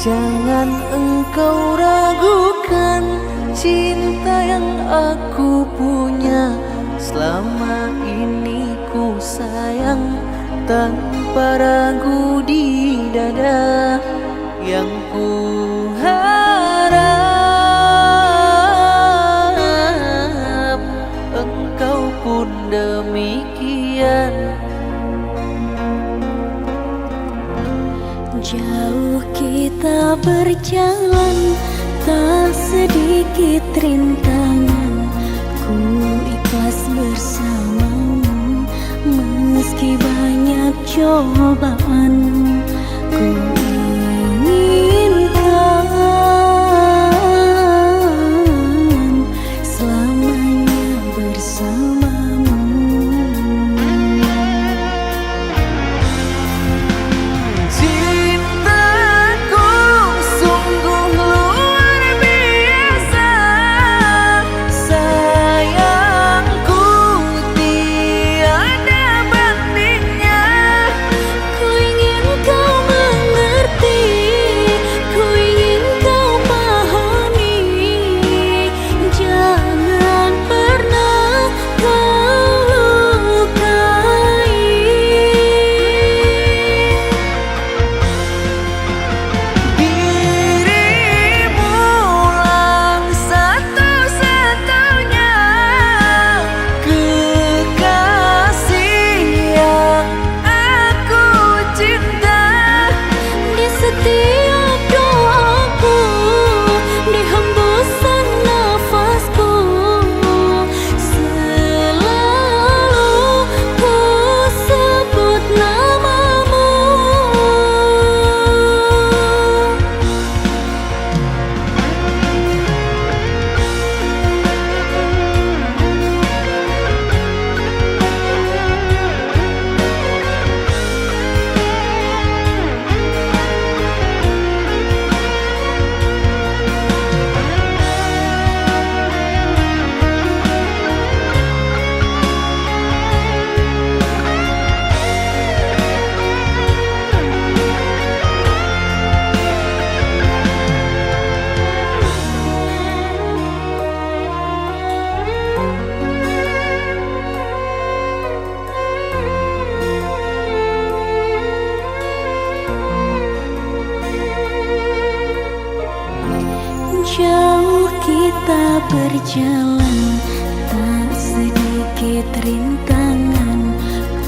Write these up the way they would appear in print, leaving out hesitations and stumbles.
Jangan engkau ragukan cinta yang aku punya. Selama ini ku sayang tanpa ragu di dada. Yang ku harap engkau pun demikian. Jauh kita berjalan, tak sedikit rintangan. Ku ikhlas bersamamu, meski banyak cobaan. Ku inginkan selamanya bersamamu. Jauh kita berjalan, tak sedikit rintangan.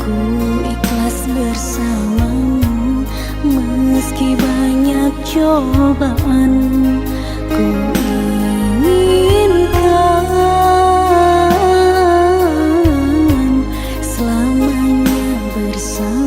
Ku ikhlas bersamamu, meski banyak cobaan. Ku inginkan selamanya bersamamu.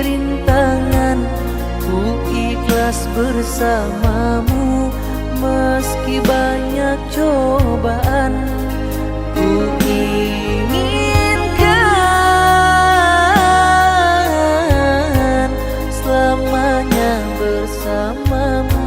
rintangan, ku ikhlas bersamamu. Meski banyak cobaan, ku inginkan selamanya bersamamu.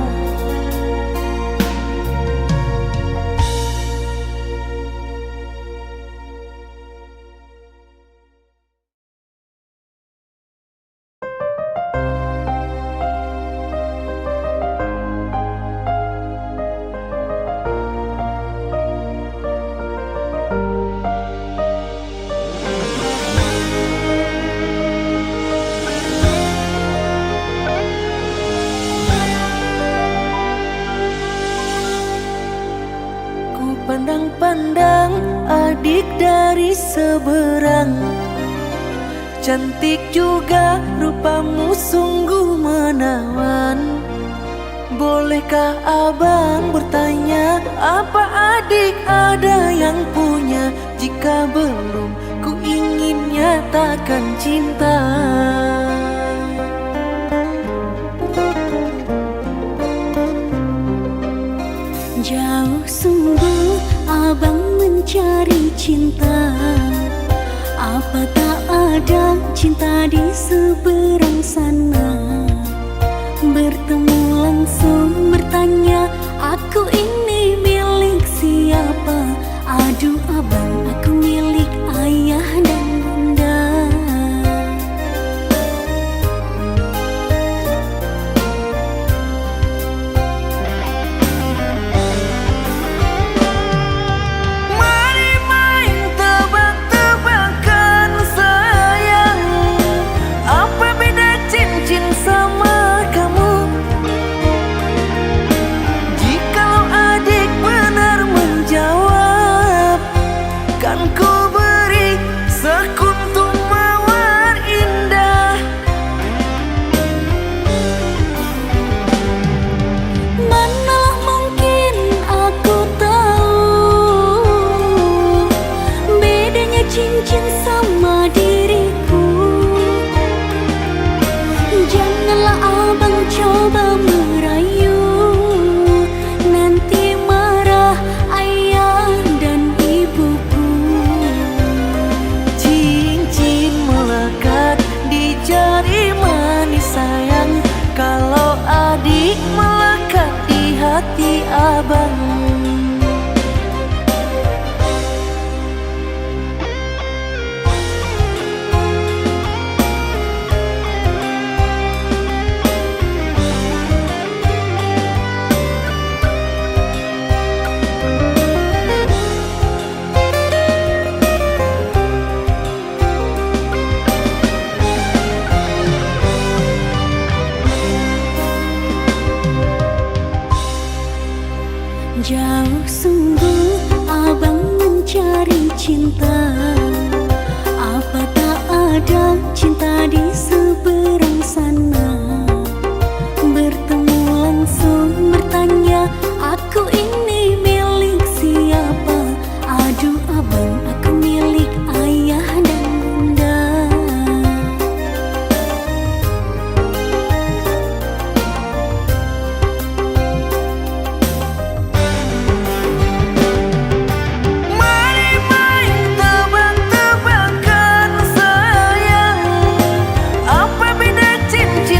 Pandang-pandang adik dari seberang, cantik juga rupamu sungguh menawan. Bolehkah abang bertanya, apa adik ada yang punya? Jika belum, ku ingin nyatakan cinta. Jauh sungguh abang mencari cinta, apa tak ada cinta di seberang sana? Bertemu langsung bertanya, aku ini milik siapa? Aduh abang, aku milik ayah dan bunda. Cincin sama diriku, janganlah abang coba merayu, nanti marah ayah dan ibuku. Cincin melekat di jari manis sayang, kalau adik melekat di hati abang. Jauh sungguh abang mencari cinta, apa tak ada cinta di seberang sana? Bertemu langsung bertanya, aku ini milik siapa? Aduh abang, aku milik ayah dan bunda. Cinta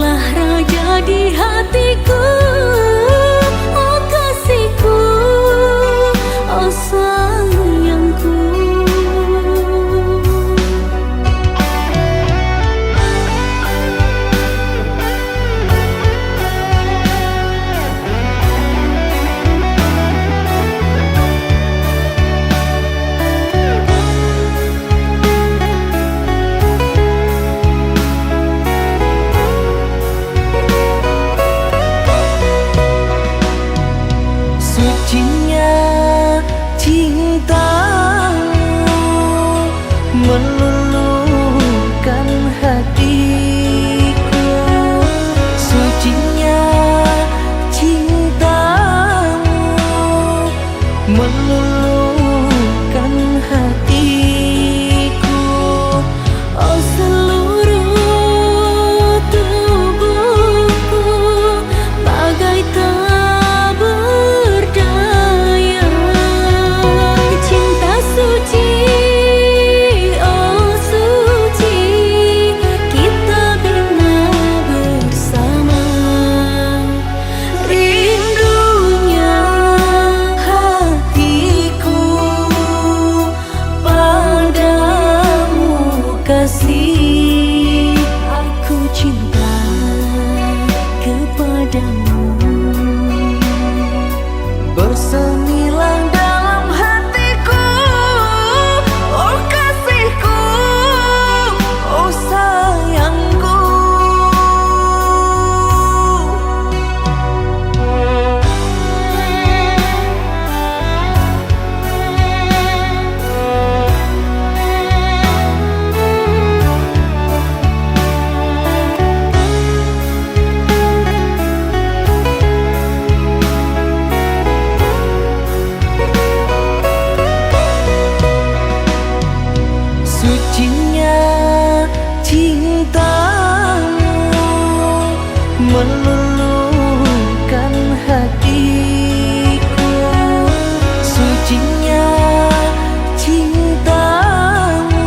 Kaulah raja di hatiku, oh kasihku, oh sayangku. Sucinya cintamu meluluhkan hatiku. Sucinya cintamu meluluhkan hatiku. Oh seluruh tubuhku bagai tak berdaya. Cinta suci, oh suci, kita bina bersama. Rindunya hatiku padamu kasih, Aku cinta kepadamu. bersemilang dalam hatiku. Oh kasihku, oh sayangku. Sucinya cintamu meluluhkan hatiku. Sucinya cintamu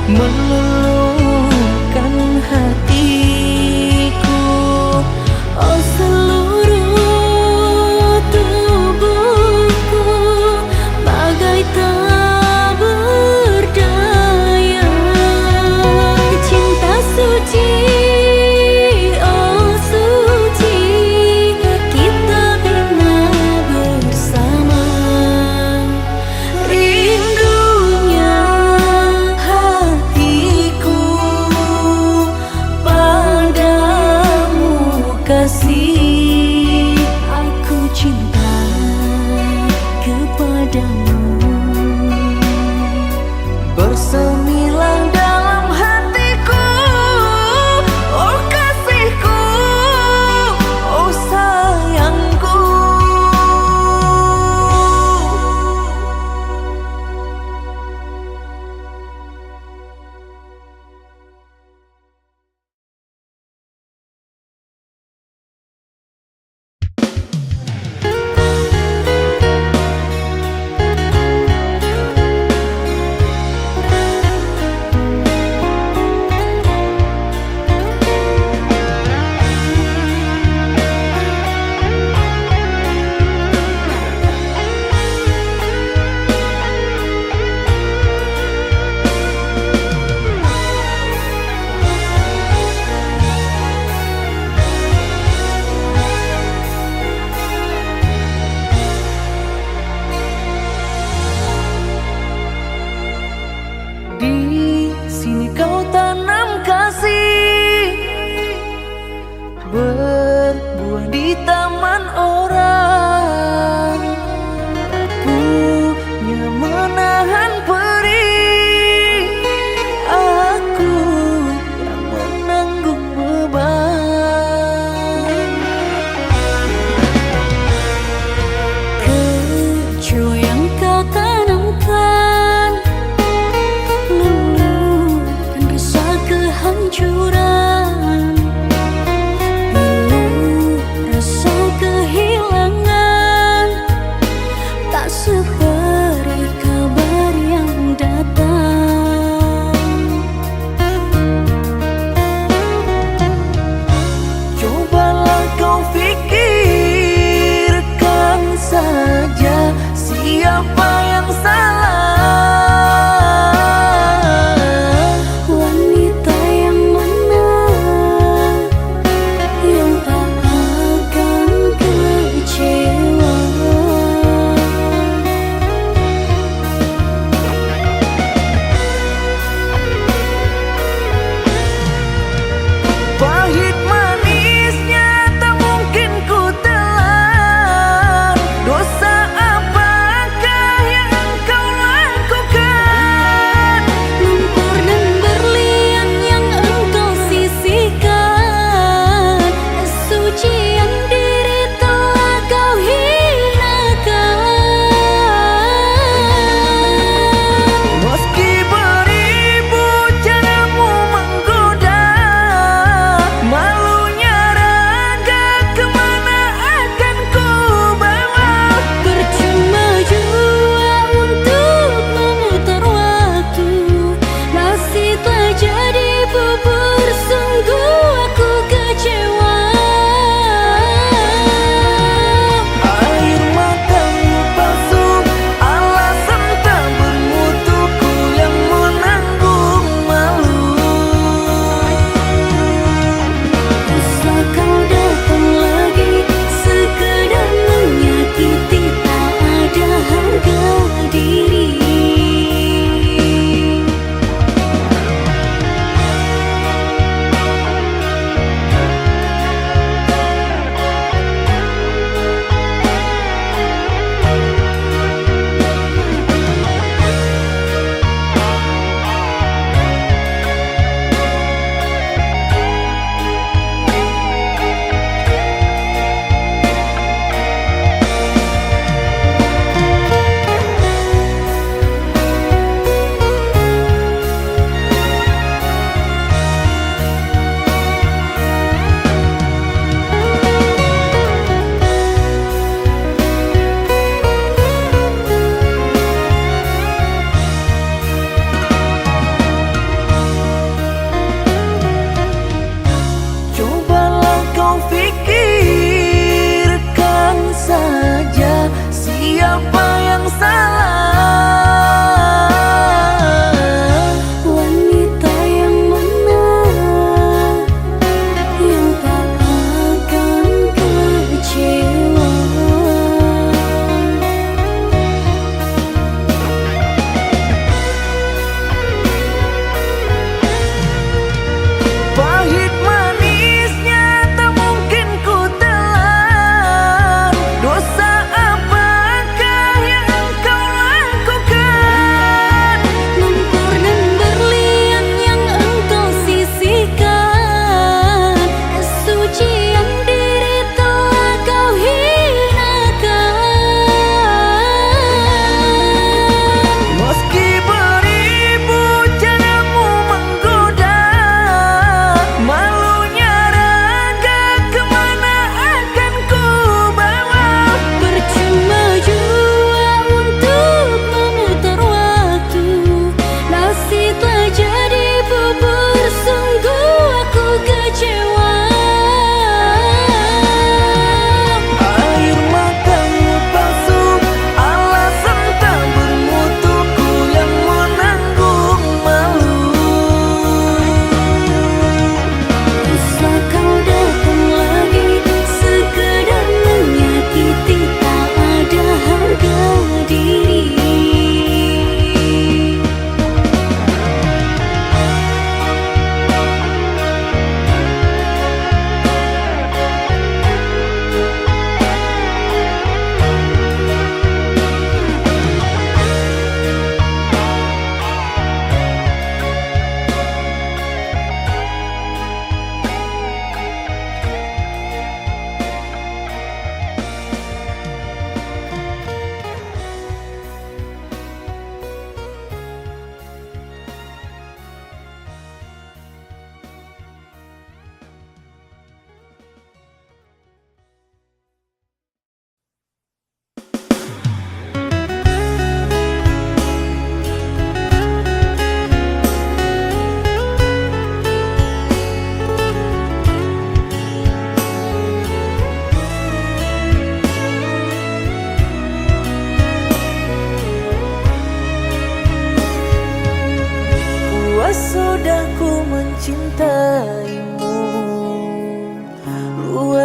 meluluhkan hatiku. Oh seluruh tubuhku bagai tak berdaya. Cinta suci, oh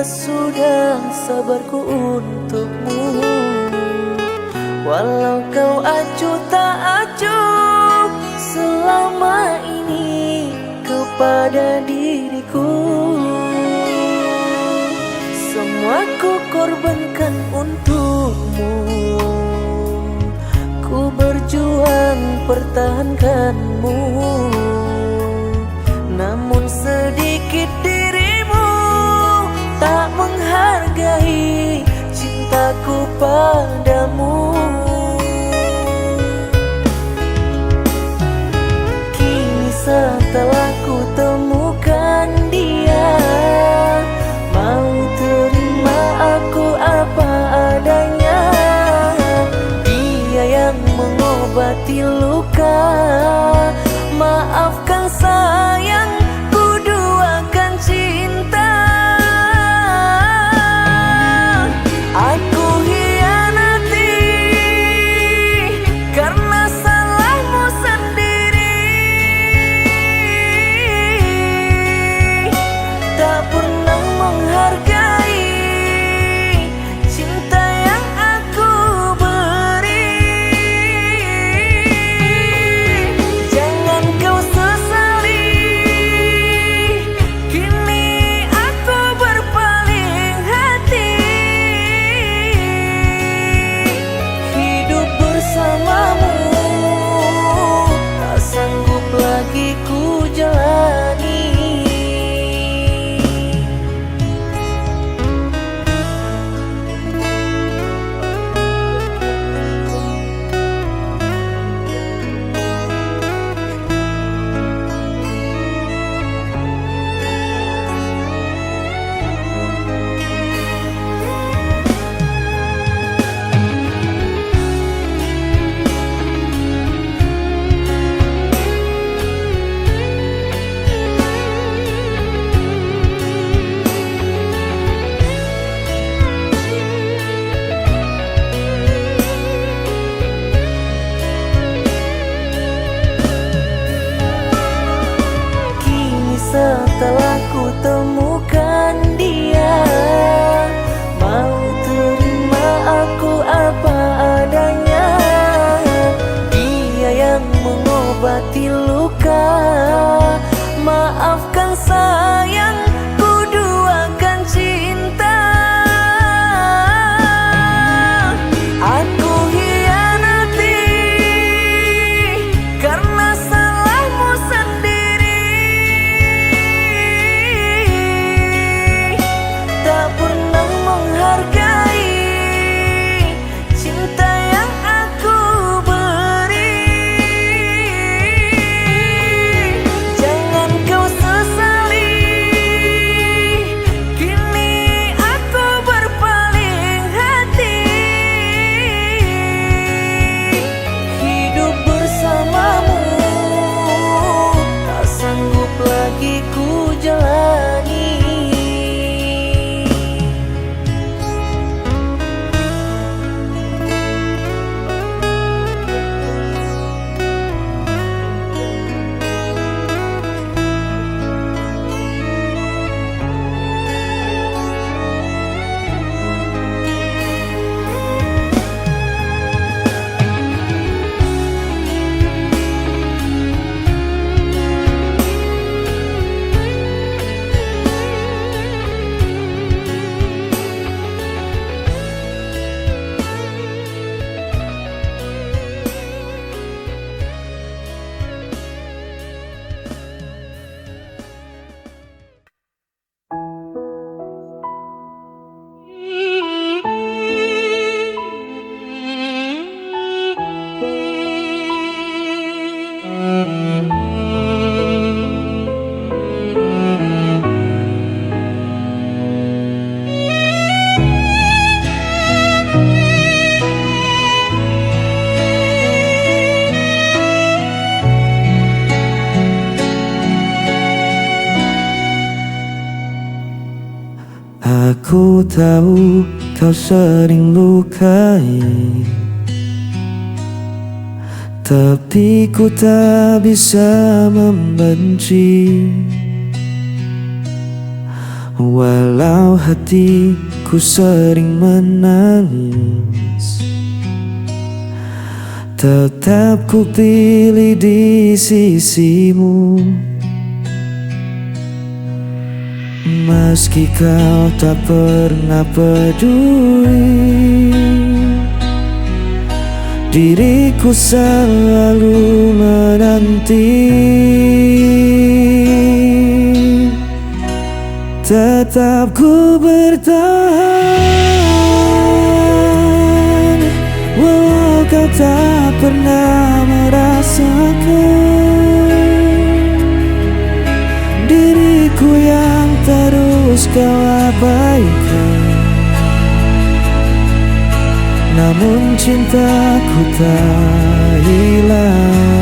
sudah sabarku untukmu. Walau kau acuh tak acuh selama ini kepada diriku, semua ku korbankan untukmu. Ku berjuang pertahankanmu, namun sedikit dirimu tak menghargai cintaku padamu. Kini setelah ku temukan dia, mau terima aku apa adanya. Dia yang mengobati luka, maafkan sayang, ku duakan cinta. Aku hianati karena salahmu sendiri, tak pernah menghargai cinta yang aku beri. Jangan kau sesali, kini aku berpaling hati. Hidup bersamamu tak sanggup lagi ku jalani. Setelah ku temukan dia, mau terima aku apa adanya. Dia yang mengobati luka, maafkan sayang, ku duakan cinta. Aku hianati karena salahmu sendiri, tak pernah menghargai cinta yang aku beri. Jangan kau sesali, kini aku berpaling hati. Hidup bersamamu tak sanggup lagi ku jalani. Aku tahu kau sering lukai, tapi ku tak bisa membenci. Walau hatiku sering menangis, tetap ku pilih di sisimu. Meski kau tak pernah peduli, diriku selalu menanti. Tetap ku bertahan, walau kau tak pernah merasakan. Diriku yang terus kau abaikan, namun cintaku tak hilang.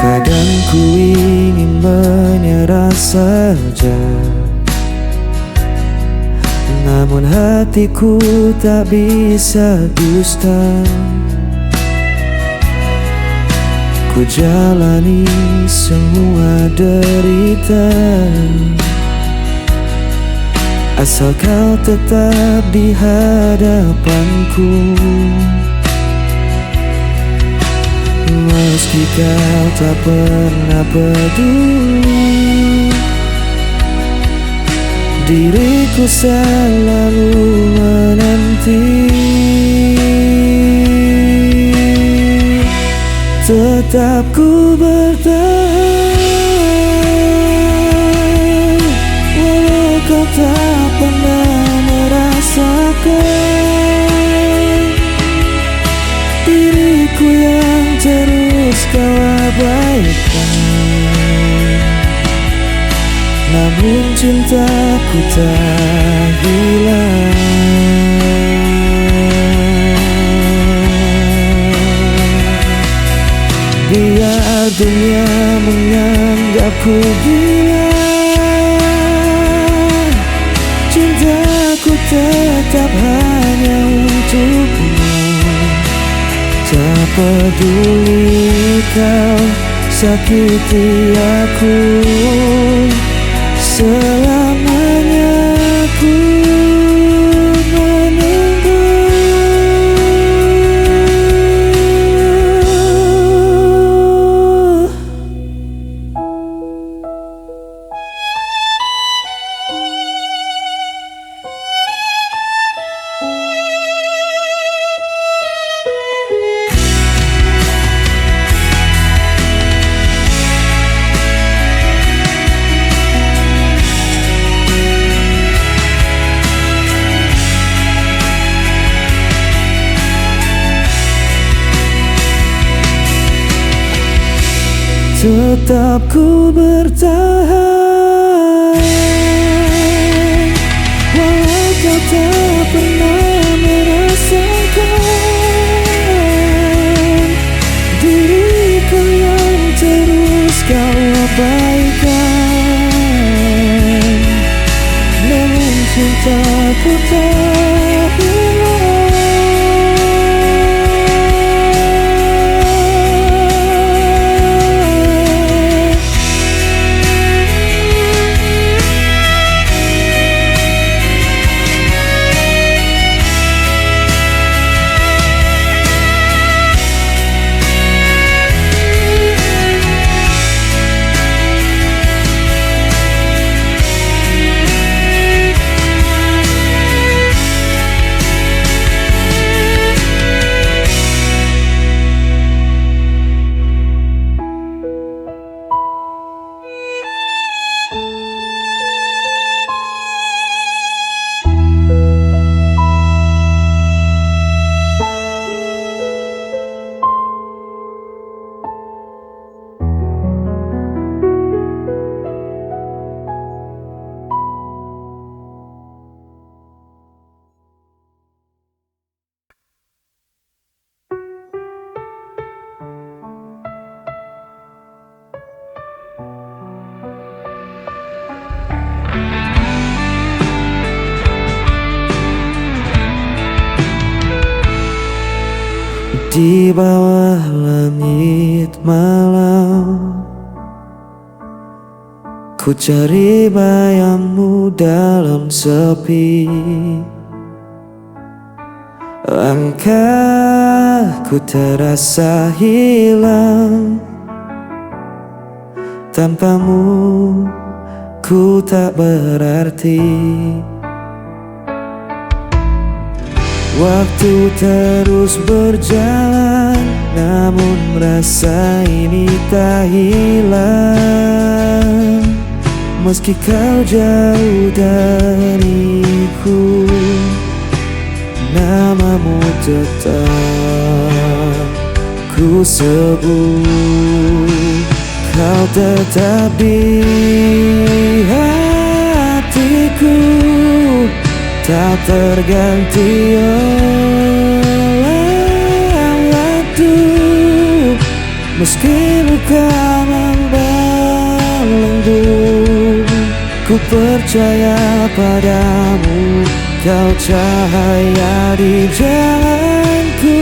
Kadang ku ingin menyerah saja, namun hatiku tak bisa dusta. Ku jalani semua derita, asal kau tetap di hadapanku. Meski kau tak pernah peduli, diriku selalu menanti. Tetap ku bertahan, walau kau tak pernah merasakan. Diriku yang terus kau abaikan, namun cintaku tak hilang. Biar dunia menganggapku gila, cintaku tetap hanya untukmu. Tak peduli kau sakiti aku, selamanya aku menunggu. Tetap ku bertahan, walau kau tak pernah merasakan. Diriku yang terus kau abaikan, namun cintaku tak hilang. di bawah langit malam. Ku cari bayangmu dalam sepi. Langkahku terasa hilang. Tanpamu ku tak berarti. Waktu terus berjalan, namun rasa ini tak hilang. Meski kau jauh dariku, namamu tetap ku sebut. Kau tetap di hatiku, tak terganti oleh waktu. Meski luka membelenggu, ku percaya padamu. Kau cahaya di jalanku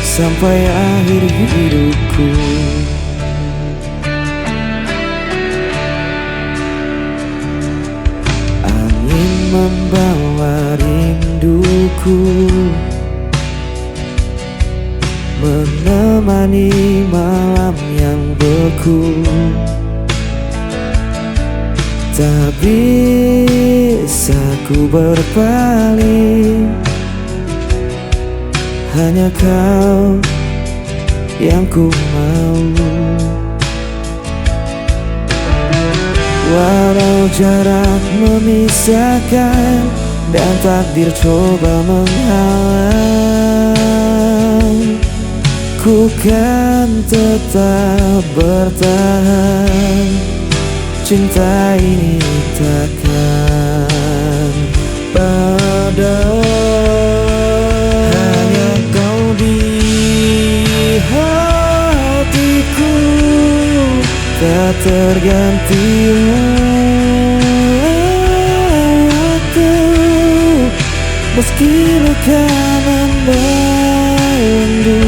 sampai akhir hidupku. Membawa rinduku, menemani malam yang beku. Tak bisa ku berpaling, hanya kau yang ku mau. Walau jarak memisahkan dan takdir coba menghalang, ku kan tetap bertahan. Cinta ini takkan padam. Hanya kau di hatiku, tak terganti waktu. Meski luka membelenggu,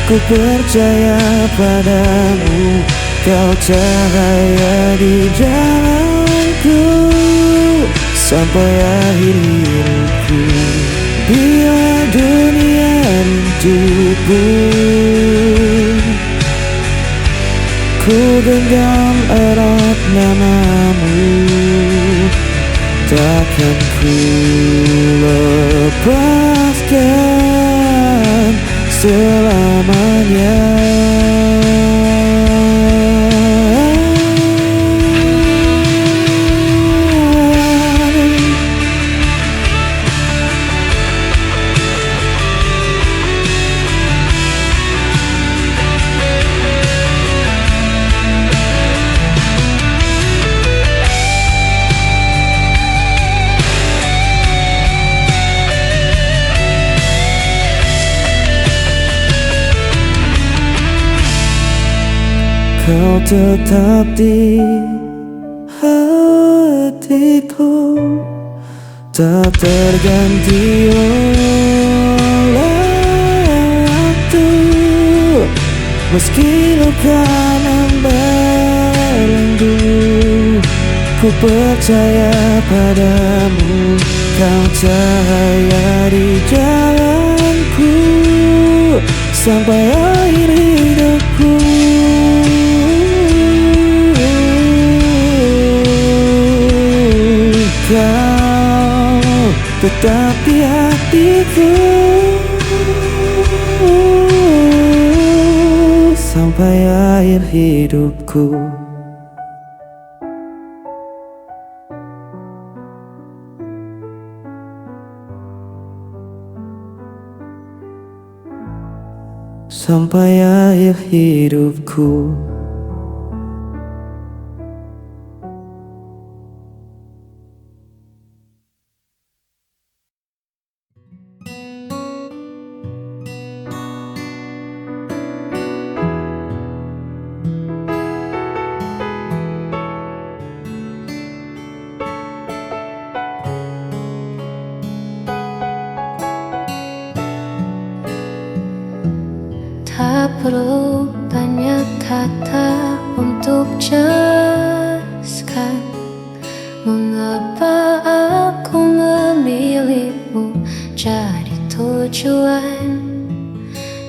ku percaya padamu. Kau cahaya di jalanku sampai akhir hidupku. Bila dunia rinduku, ku genggam erat namamu. Takkan ku lepaskan selamanya. Kau tetap di hatiku, tak terganti oleh waktu. Meski luka membelenggu, ku percaya padamu. Kau cahaya di jalanku sampai akhir hidupku. Kau tetap di hatiku sampai akhir hidupku. Sampai akhir hidupku. perlu banyak kata untuk jelaskan mengapa aku memilihmu jadi tujuan.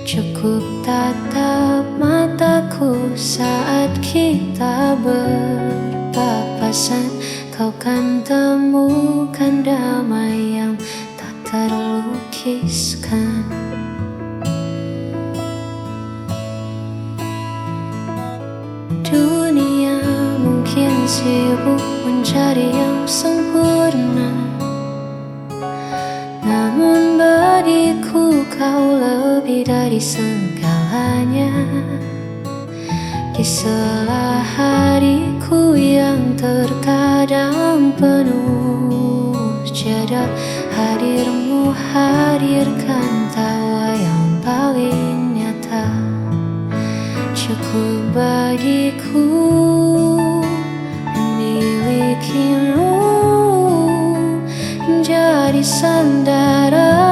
Cukup tatap mataku saat kita berpapasan, kau kan temukan damai yang tak terlukiskan. Dunia mungkin sibuk mencari yang sempurna, namun bagiku kau lebih dari segalanya. Di sela hariku yang terkadang penuh jeda, hadirmu hadirkan tawa yang paling nyata. Cukup bagiku memilikimu menjadi sandaran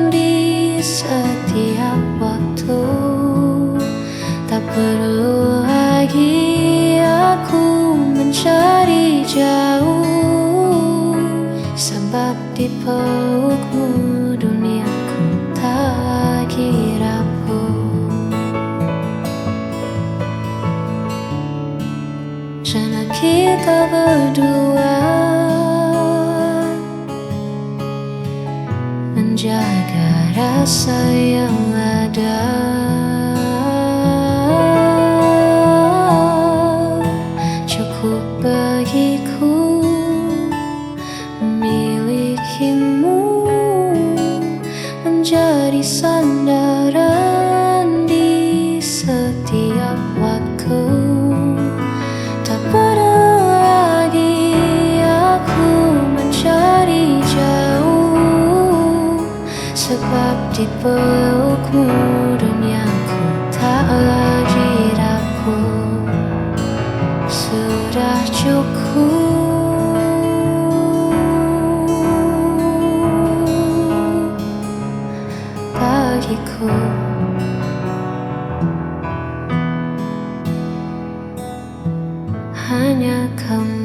di setiap waktu. Tak perlu lagi aku mencari jauh, sebab di pelukmu duniaku tak lagi rapuh. Sana kita berdua menjaga rasa yang ada. Cukup bagiku memilikimu menjadi sandaran di setiap waktu. Tak perlu lagi aku mencari jauh, sebab di pelukmu duniaku tak lagi rapuh. Sudah cukup bagiku. Hanya kamu.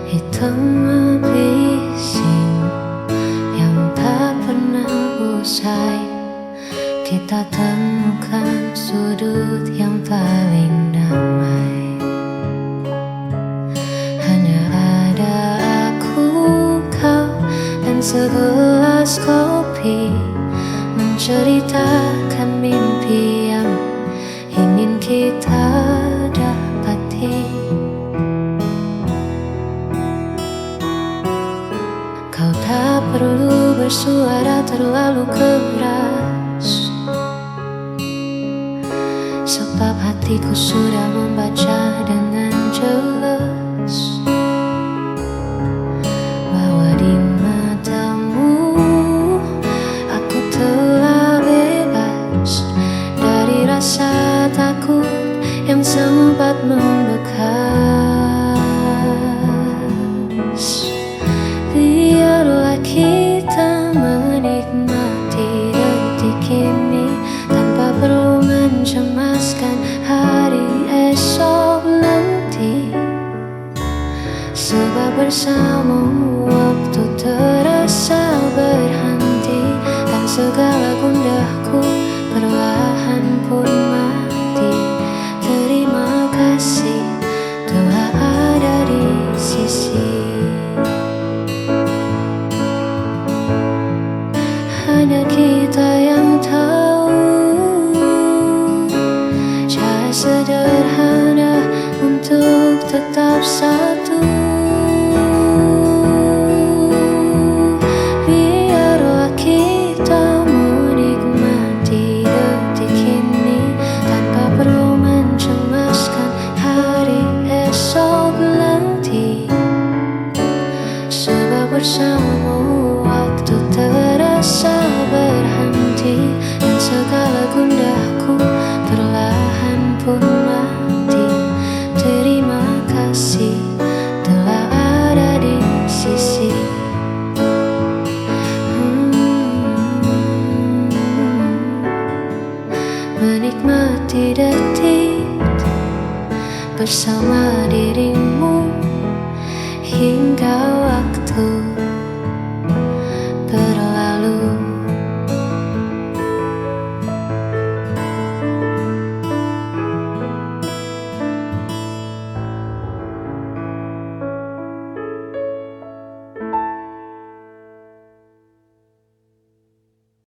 Hitam bising yang tak pernah usai, kita temukan sudut yang paling damai. Hanya ada aku, kau, dan segelas kopi, menceritakan mimpi yang ingin kita dapati. Kau tak perlu bersuara terlalu keras, sebab hatiku sudah membaca dengan jelas bahwa di matamu aku telah bebas dari rasa takut yang sempat membekas. Biarlah kita menikmati detik ini tanpa perlu mencemaskan hari esok nanti, sebab bersamamu waktu terasa berhenti, dan segala gundaku perlahan pun mati. Terima kasih telah ada di sisi. Hanya kita yang tahu cara sederhana untuk tetap satu. Biarlah kita menikmati detik ini tanpa perlu mencemaskan hari esok nanti, sebab bersamamu waktu detik bersama dirimu.